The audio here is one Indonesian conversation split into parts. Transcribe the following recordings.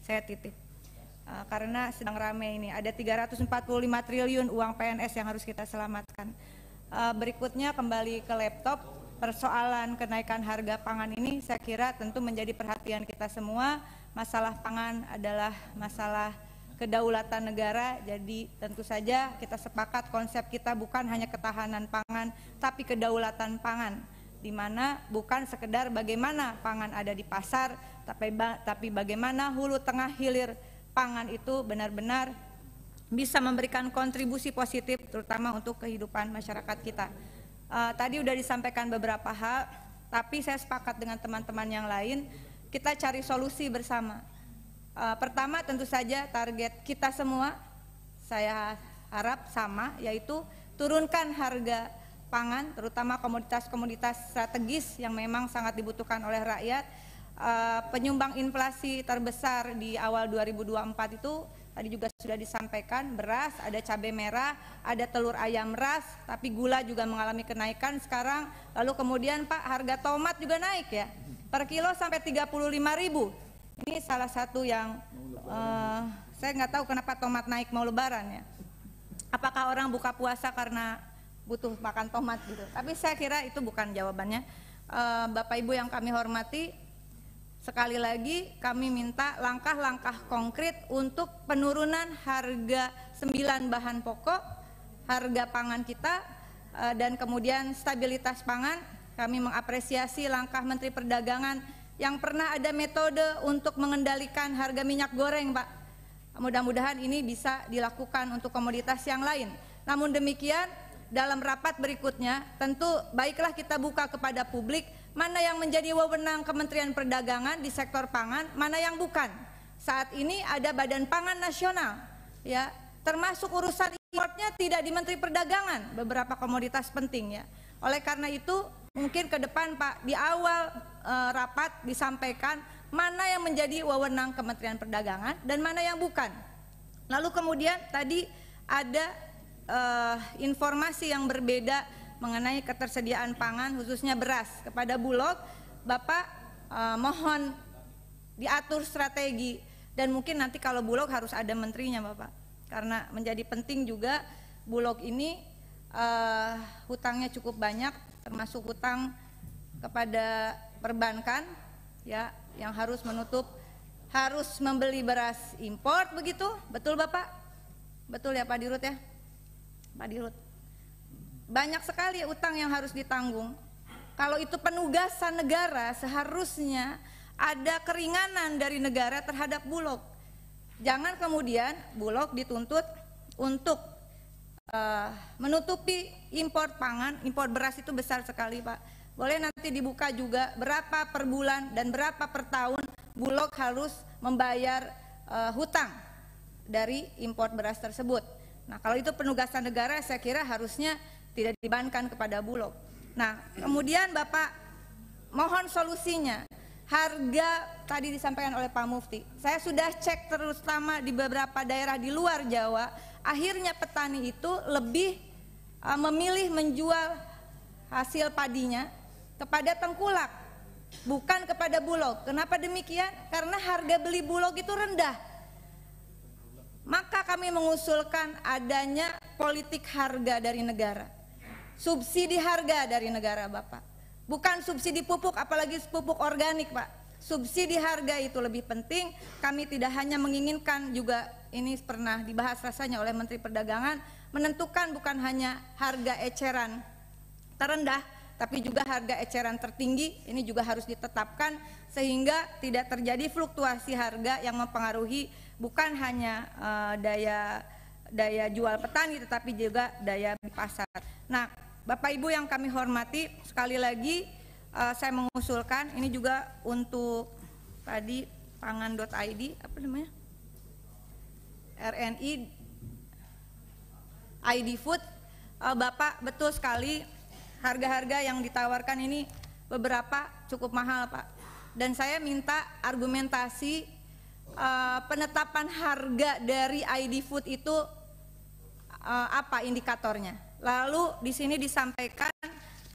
saya titip. Karena sedang rame ini, ada 345 triliun uang PNS yang harus kita selamatkan. Berikutnya kembali ke laptop, persoalan kenaikan harga pangan ini saya kira tentu menjadi perhatian kita semua. Masalah pangan adalah masalah kedaulatan negara, jadi tentu saja kita sepakat konsep kita bukan hanya ketahanan pangan, tapi kedaulatan pangan, di mana bukan sekedar bagaimana pangan ada di pasar, tapi bagaimana hulu tengah hilir pangan itu benar-benar bisa memberikan kontribusi positif terutama untuk kehidupan masyarakat kita. Tadi sudah disampaikan beberapa hal, tapi saya sepakat dengan teman-teman yang lain, kita cari solusi bersama. Pertama tentu saja target kita semua, saya harap sama, yaitu turunkan harga pangan, terutama komoditas-komoditas strategis yang memang sangat dibutuhkan oleh rakyat. Penyumbang inflasi terbesar di awal 2024 itu tadi juga sudah disampaikan, beras, ada cabai merah, ada telur ayam ras, tapi gula juga mengalami kenaikan sekarang. Lalu kemudian Pak, harga tomat juga naik ya, per kilo sampai 35.000. Ini salah satu yang saya nggak tahu kenapa tomat naik mau lebaran ya. Apakah orang buka puasa karena butuh makan tomat gitu? Tapi saya kira itu bukan jawabannya. Bapak Ibu yang kami hormati, sekali lagi kami minta langkah-langkah konkret untuk penurunan harga 9 bahan pokok, harga pangan kita, dan kemudian stabilitas pangan. Kami mengapresiasi langkah Menteri Perdagangan yang pernah ada metode untuk mengendalikan harga minyak goreng, Pak. Mudah-mudahan ini bisa dilakukan untuk komoditas yang lain. Namun demikian, dalam rapat berikutnya tentu baiklah kita buka kepada publik mana yang menjadi wewenang Kementerian Perdagangan di sektor pangan, mana yang bukan. Saat ini ada Badan Pangan Nasional, ya, termasuk urusan importnya tidak di Menteri Perdagangan, beberapa komoditas penting ya. Oleh karena itu mungkin ke depan Pak, di awal rapat disampaikan mana yang menjadi wewenang Kementerian Perdagangan dan mana yang bukan. Lalu kemudian tadi ada informasi yang berbeda mengenai ketersediaan pangan khususnya beras. Kepada Bulog, Bapak mohon diatur strategi, dan mungkin nanti kalau Bulog harus ada menterinya Bapak, karena menjadi penting juga. Bulog ini hutangnya cukup banyak, termasuk hutang kepada perbankan ya, yang harus menutup, harus membeli beras impor, begitu, betul Bapak? Betul ya Pak Dirut ya? Pak Dirut, banyak sekali utang yang harus ditanggung. Kalau itu penugasan negara, seharusnya ada keringanan dari negara terhadap Bulog. Jangan kemudian Bulog dituntut untuk menutupi impor pangan. Impor beras itu besar sekali Pak. Boleh nanti dibuka juga berapa per bulan dan berapa per tahun Bulog harus membayar hutang dari impor beras tersebut. Nah, kalau itu penugasan negara, saya kira harusnya tidak dibebankan kepada Bulog. Nah, kemudian Bapak mohon solusinya. Harga tadi disampaikan oleh Pak Mufti, saya sudah cek terutama di beberapa daerah di luar Jawa, akhirnya petani itu lebih memilih menjual hasil padinya kepada tengkulak, bukan kepada Bulog. Kenapa demikian? Karena harga beli Bulog itu rendah. Maka kami mengusulkan adanya politik harga dari negara, subsidi harga dari negara Bapak, bukan subsidi pupuk, apalagi pupuk organik Pak. Subsidi harga itu lebih penting. Kami tidak hanya menginginkan, juga ini pernah dibahas rasanya oleh Menteri Perdagangan, menentukan bukan hanya harga eceran terendah, tapi juga harga eceran tertinggi. Ini juga harus ditetapkan sehingga tidak terjadi fluktuasi harga yang mempengaruhi bukan hanya daya jual petani, tetapi juga daya pasar. Nah, Bapak Ibu yang kami hormati, sekali lagi saya mengusulkan ini juga untuk tadi pangan.id, apa namanya, RNI ID Food. Bapak, betul sekali harga-harga yang ditawarkan ini beberapa cukup mahal Pak, dan saya minta argumentasi penetapan harga dari ID Food itu apa indikatornya. Lalu di sini disampaikan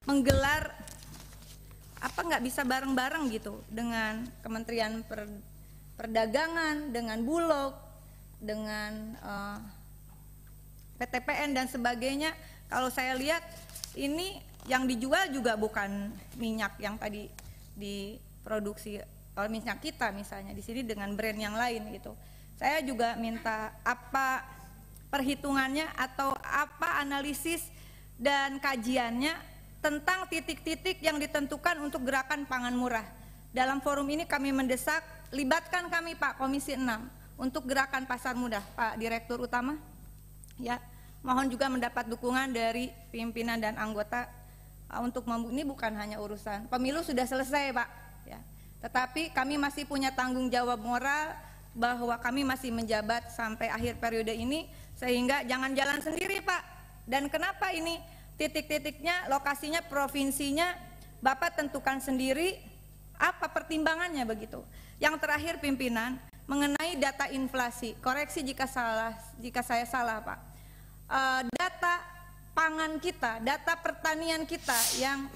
menggelar apa, nggak bisa bareng-bareng gitu dengan Kementerian perdagangan, dengan Bulog, dengan PTPN dan sebagainya. Kalau saya lihat ini yang dijual juga bukan minyak yang tadi diproduksi oleh minyak kita misalnya, di sini dengan brand yang lain gitu. Saya juga minta apa perhitungannya atau apa analisis dan kajiannya tentang titik-titik yang ditentukan untuk gerakan pangan murah. Dalam forum ini kami mendesak, libatkan kami Pak Komisi 6 untuk gerakan pasar murah, Pak Direktur Utama. Ya, mohon juga mendapat dukungan dari pimpinan dan anggota untuk ini bukan hanya urusan pemilu sudah selesai Pak, ya. Tetapi kami masih punya tanggung jawab moral bahwa kami masih menjabat sampai akhir periode ini, sehingga jangan jalan sendiri Pak. Dan kenapa ini titik-titiknya, lokasinya, provinsinya Bapak tentukan sendiri, apa pertimbangannya begitu. Yang terakhir pimpinan, mengenai data inflasi, koreksi jika saya salah Pak. Data pangan kita, data pertanian kita yang